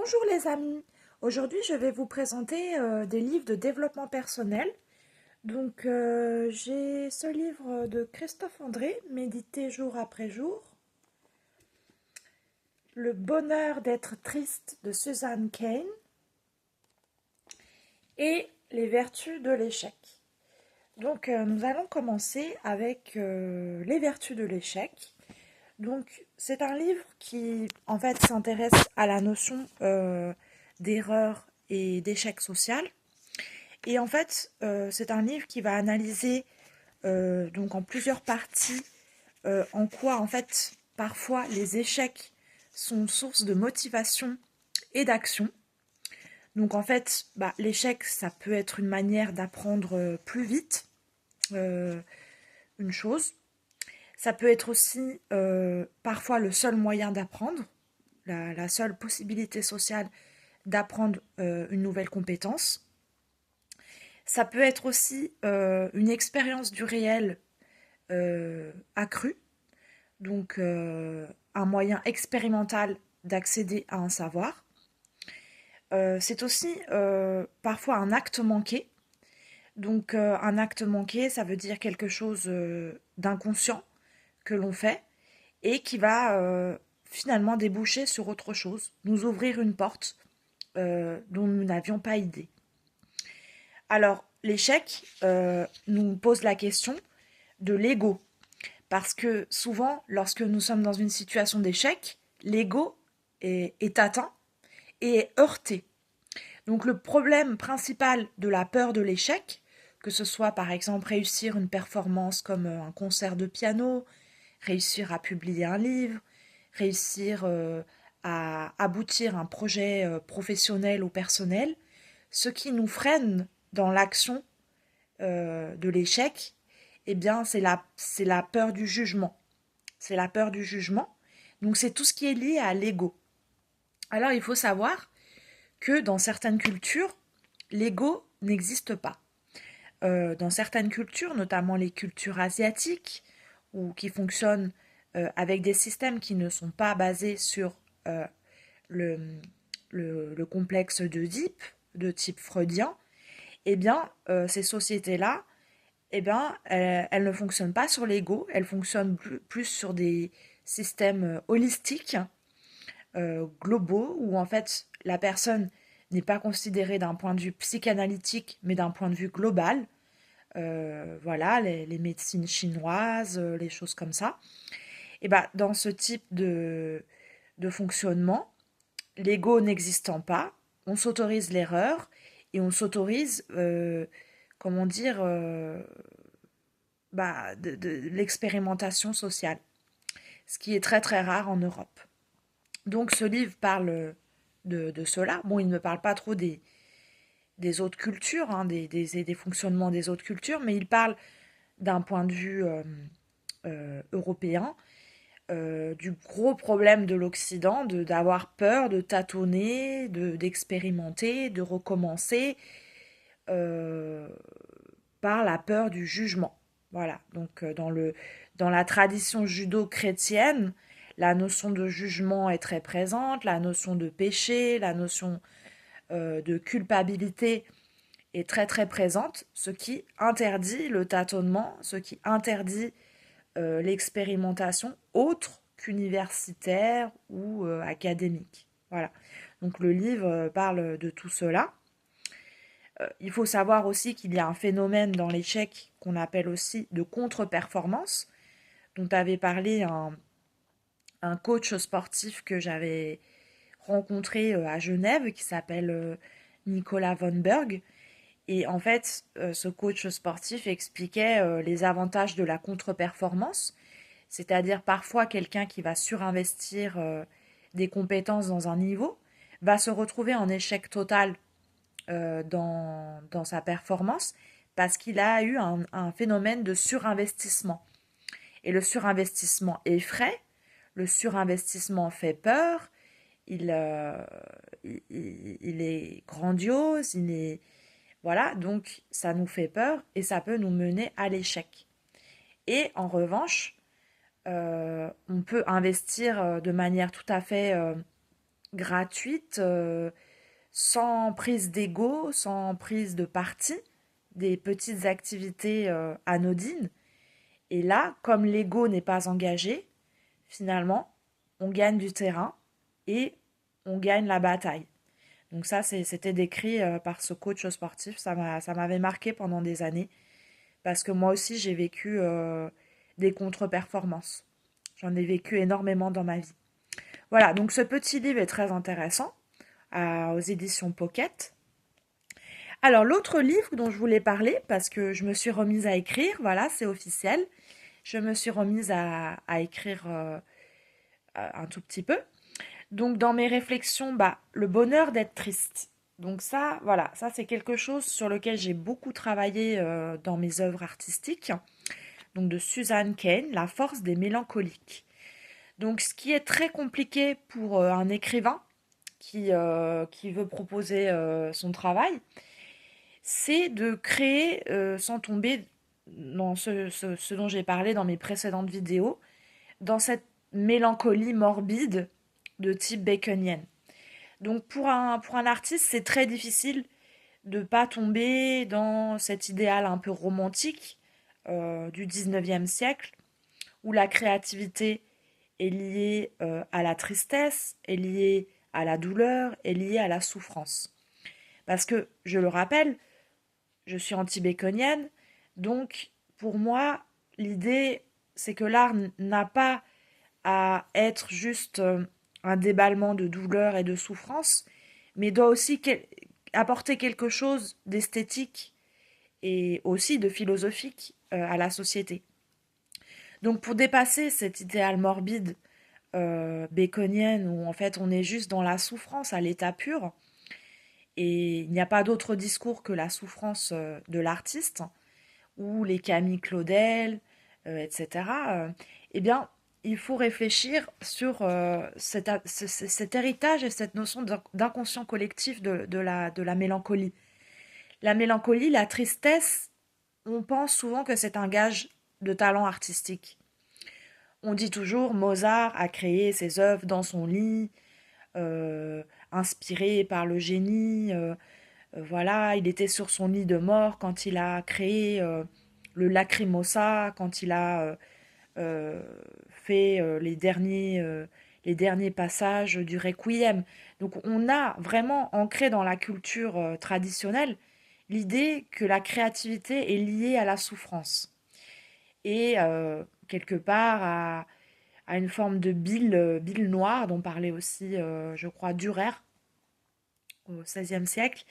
Bonjour les amis, aujourd'hui je vais vous présenter des livres de développement personnel. J'ai ce livre de Christophe André, Méditer jour après jour, Le bonheur d'être triste de Suzanne Cain et Les vertus de l'échec. Nous allons commencer avec Les vertus de l'échec. C'est un livre qui en fait s'intéresse à la notion d'erreur et d'échec social. Et en fait, c'est un livre qui va analyser donc en plusieurs parties en quoi en fait parfois les échecs sont source de motivation et d'action. Donc en fait, l'échec, ça peut être une manière d'apprendre plus vite une chose. Ça peut être aussi parfois le seul moyen d'apprendre, la seule possibilité sociale d'apprendre une nouvelle compétence. Ça peut être aussi une expérience du réel accrue, un moyen expérimental d'accéder à un savoir. C'est aussi parfois un acte manqué. Un acte manqué, ça veut dire quelque chose d'inconscient que l'on fait et qui va finalement déboucher sur autre chose, nous ouvrir une porte dont nous n'avions pas idée. Alors, l'échec nous pose la question de l'ego. Parce que souvent, lorsque nous sommes dans une situation d'échec, l'ego est atteint et est heurté. Donc le problème principal de la peur de l'échec, que ce soit par exemple réussir une performance comme un concert de piano, réussir à publier un livre, réussir à aboutir à un projet professionnel ou personnel, ce qui nous freine dans l'action de l'échec, eh bien, c'est la peur du jugement. C'est la peur du jugement. Donc, c'est tout ce qui est lié à l'ego. Alors, il faut savoir que dans certaines cultures, l'ego n'existe pas. Dans certaines cultures, notamment les cultures asiatiques, ou qui fonctionnent avec des systèmes qui ne sont pas basés sur le, le complexe d'Oedipe, de type freudien, eh bien, ces sociétés-là, eh bien, elles ne fonctionnent pas sur l'ego, elles fonctionnent plus sur des systèmes holistiques, globaux, où en fait la personne n'est pas considérée d'un point de vue psychanalytique, mais d'un point de vue global. Voilà, les médecines chinoises, les choses comme ça. Et ben, dans ce type de fonctionnement, l'ego n'existant pas, on s'autorise l'erreur et on s'autorise, comment dire, de l'expérimentation sociale, ce qui est très très rare en Europe. Donc ce livre parle de cela. Bon, il ne parle pas trop des autres cultures, hein, des fonctionnements des autres cultures, mais il parle d'un point de vue européen, du gros problème de l'Occident, d'avoir peur, de tâtonner, d'expérimenter, de recommencer, euh, par la peur du jugement. Voilà, dans la tradition judo-chrétienne, la notion de jugement est très présente, la notion de péché, la notion de culpabilité est très très présente, ce qui interdit le tâtonnement, ce qui interdit l'expérimentation autre qu'universitaire ou académique. Voilà. Donc le livre parle de tout cela. Il faut savoir aussi qu'il y a un phénomène dans l'échec qu'on appelle aussi de contre-performance, dont avait parlé un coach sportif que j'avais rencontré à Genève, qui s'appelle Nicolas Von Berg. Et en fait, ce coach sportif expliquait les avantages de la contre-performance, c'est-à-dire parfois quelqu'un qui va surinvestir des compétences dans un niveau va se retrouver en échec total dans sa performance parce qu'il a eu un phénomène de surinvestissement. Et le surinvestissement effraie, le surinvestissement fait peur, il est grandiose, il est... Voilà, donc ça nous fait peur et ça peut nous mener à l'échec. Et en revanche, on peut investir de manière tout à fait gratuite, sans prise d'ego, sans prise de parti, des petites activités anodines. Et là, comme l'ego n'est pas engagé, finalement, on gagne du terrain et on gagne la bataille. Donc ça, c'était décrit par ce coach sportif. Ça m'avait marqué pendant des années parce que moi aussi, j'ai vécu des contre-performances. J'en ai vécu énormément dans ma vie. Voilà, donc ce petit livre est très intéressant aux éditions Pocket. Alors l'autre livre dont je voulais parler, parce que je me suis remise à écrire, voilà, c'est officiel, je me suis remise à écrire un tout petit peu. Donc dans mes réflexions, le bonheur d'être triste. Donc ça, voilà, ça c'est quelque chose sur lequel j'ai beaucoup travaillé dans mes œuvres artistiques. Donc de Suzanne Cain, La force des mélancoliques. Donc ce qui est très compliqué pour un écrivain qui veut proposer son travail, c'est de créer sans tomber dans ce dont j'ai parlé dans mes précédentes vidéos, dans cette mélancolie morbide de type baconienne. Donc pour un artiste, c'est très difficile de ne pas tomber dans cet idéal un peu romantique du 19e siècle, où la créativité est liée à la tristesse, est liée à la douleur, est liée à la souffrance. Parce que, je le rappelle, je suis anti-baconienne, donc pour moi, l'idée, c'est que l'art n'a pas à être juste un déballement de douleur et de souffrance, mais doit aussi apporter quelque chose d'esthétique et aussi de philosophique à la société. Donc pour dépasser cet idéal morbide baconienne où en fait on est juste dans la souffrance à l'état pur, et il n'y a pas d'autre discours que la souffrance de l'artiste, ou les Camille Claudel, etc., eh bien, il faut réfléchir sur cet héritage et cette notion d'inconscient collectif de la mélancolie. La mélancolie, la tristesse, on pense souvent que c'est un gage de talent artistique. On dit toujours Mozart a créé ses œuvres dans son lit, euh, inspiré par le génie. Voilà, il était sur son lit de mort quand il a créé le Lacrimosa, quand il a euh, fait les derniers passages du Requiem. Donc on a vraiment ancré dans la culture traditionnelle l'idée que la créativité est liée à la souffrance et quelque part à une forme de bile noire dont parlait aussi, je crois, Dürer au XVIe siècle.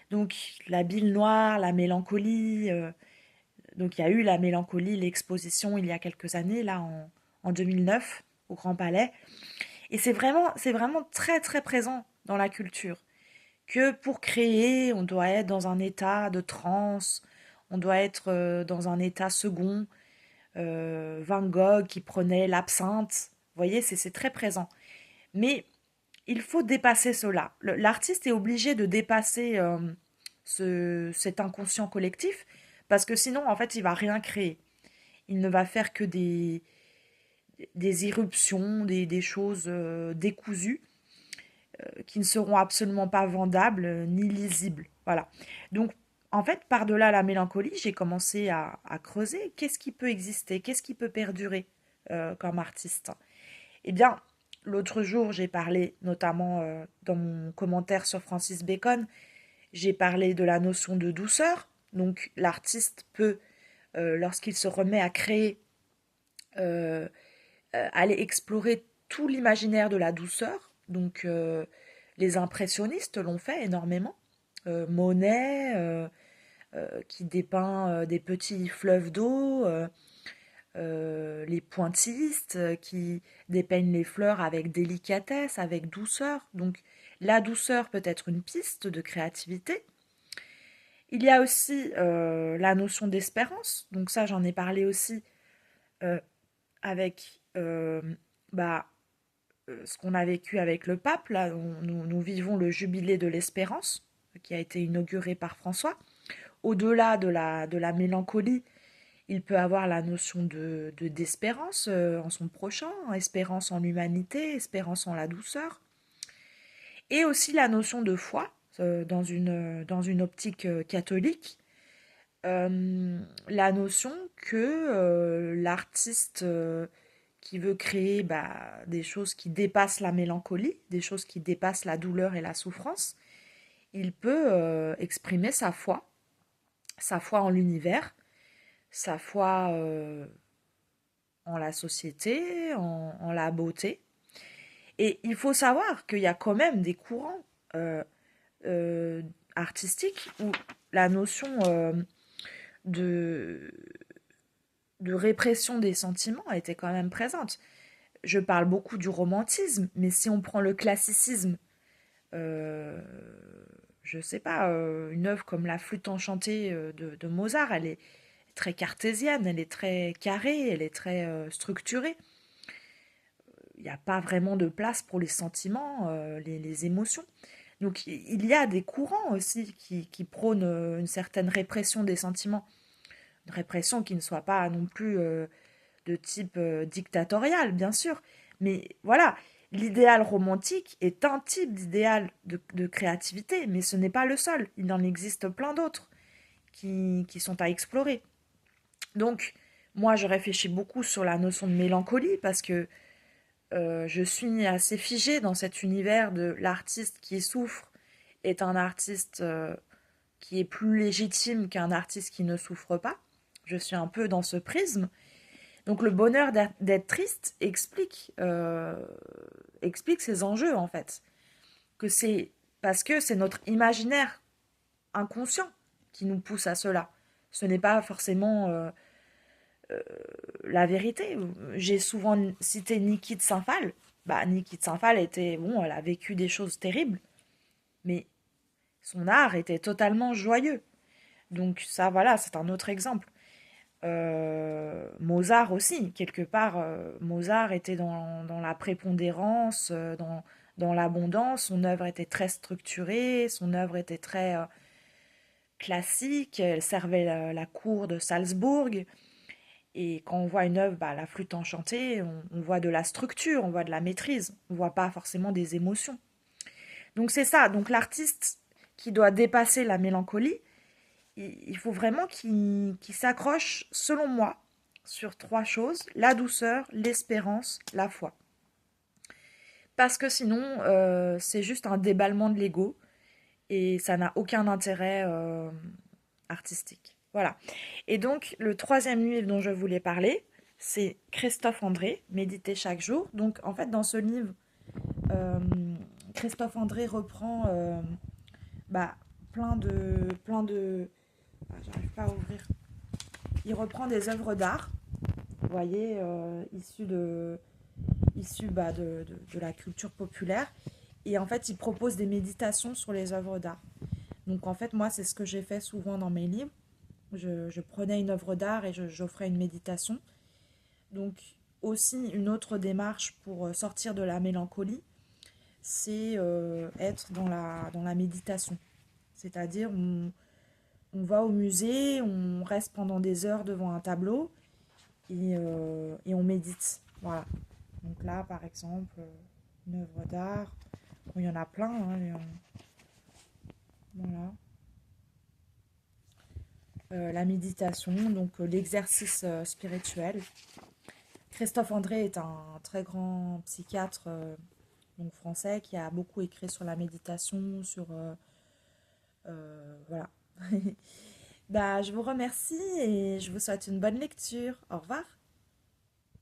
Donc la bile noire, la mélancolie. Donc il y a eu la mélancolie, l'exposition il y a quelques années, là en 2009, au Grand Palais. Et c'est vraiment très très présent dans la culture. Que pour créer, on doit être dans un état de transe, on doit être dans un état second. Van Gogh qui prenait l'absinthe, vous voyez, c'est très présent. Mais il faut dépasser cela. L'artiste est obligé de dépasser cet inconscient collectif parce que sinon, en fait, il va rien créer. Il ne va faire que des irruptions, des choses décousues qui ne seront absolument pas vendables ni lisibles. Voilà. Donc, en fait, par-delà la mélancolie, j'ai commencé à creuser qu'est-ce qui peut exister, qu'est-ce qui peut perdurer comme artiste. Eh bien, l'autre jour, j'ai parlé, notamment dans mon commentaire sur Francis Bacon, j'ai parlé de la notion de douceur. Donc, l'artiste peut, lorsqu'il se remet à créer, euh, aller explorer tout l'imaginaire de la douceur. Donc, les impressionnistes l'ont fait énormément. Monet, qui dépeint des petits fleuves d'eau, les pointillistes qui dépeignent les fleurs avec délicatesse, avec douceur. Donc la douceur peut être une piste de créativité. Il y a aussi la notion d'espérance. Donc ça, j'en ai parlé aussi euh, avec bah, ce qu'on a vécu avec le pape. Là, nous vivons le jubilé de l'espérance qui a été inauguré par François. Au-delà de la mélancolie, il peut avoir la notion d'espérance en son prochain, espérance en l'humanité, espérance en la douceur. Et aussi la notion de foi, dans une optique catholique, la notion que l'artiste qui veut créer des choses qui dépassent la mélancolie, des choses qui dépassent la douleur et la souffrance, il peut exprimer sa foi en l'univers, sa foi en la société, en la beauté. Et il faut savoir qu'il y a quand même des courants euh, euh, artistiques où la notion de, de répression des sentiments était quand même présente. Je parle beaucoup du romantisme, mais si on prend le classicisme, euh, je sais pas, une œuvre comme La Flûte enchantée de Mozart, elle est très cartésienne, elle est très carrée, elle est très structurée. Il n'y a pas vraiment de place pour les sentiments, les émotions. Donc il y a des courants aussi qui prônent une certaine répression des sentiments. Une répression qui ne soit pas non plus de type dictatorial, bien sûr. Mais voilà, l'idéal romantique est un type d'idéal de créativité, mais ce n'est pas le seul. Il en existe plein d'autres qui sont à explorer. Donc, moi, je réfléchis beaucoup sur la notion de mélancolie parce que je suis assez figée dans cet univers de l'artiste qui souffre est un artiste qui est plus légitime qu'un artiste qui ne souffre pas. Je suis un peu dans ce prisme. Donc le bonheur d'être triste explique ces enjeux en fait. Que c'est parce que c'est notre imaginaire inconscient qui nous pousse à cela. Ce n'est pas forcément la vérité. J'ai souvent cité Niki de Saint-Phal. Niki de Saint-Phal était, bon, elle a vécu des choses terribles, mais son art était totalement joyeux. Donc ça, voilà, c'est un autre exemple. Mozart aussi, quelque part, Mozart était dans la prépondérance, dans l'abondance, son œuvre était très structurée, son œuvre était très classique, elle servait la cour de Salzbourg, et quand on voit une œuvre, la flûte enchantée, on voit de la structure, on voit de la maîtrise, on voit pas forcément des émotions. Donc c'est ça, donc l'artiste qui doit dépasser la mélancolie, il faut vraiment qu'il s'accroche, selon moi, sur trois choses, la douceur, l'espérance, la foi. Parce que sinon, c'est juste un déballement de l'ego et ça n'a aucun intérêt artistique. Voilà. Et donc, le troisième livre dont je voulais parler, c'est Christophe André, Méditer chaque jour. Donc, en fait, dans ce livre, euh, Christophe André reprend bah, plein de. Ah, j'arrive pas à ouvrir. Il reprend des œuvres d'art, vous voyez, issues de la culture populaire. Et en fait, il propose des méditations sur les œuvres d'art. Donc en fait, moi, c'est ce que j'ai fait souvent dans mes livres. Je prenais une œuvre d'art et j'offrais une méditation. Donc aussi, une autre démarche pour sortir de la mélancolie, c'est être dans la méditation. C'est-à-dire, on va au musée, on reste pendant des heures devant un tableau et on médite. Voilà. Donc là, par exemple, une œuvre d'art. Bon, il y en a plein. Hein, voilà. La méditation, donc l'exercice spirituel. Christophe André est un très grand psychiatre donc français qui a beaucoup écrit sur la méditation, sur voilà. Je vous remercie et je vous souhaite une bonne lecture. Au revoir.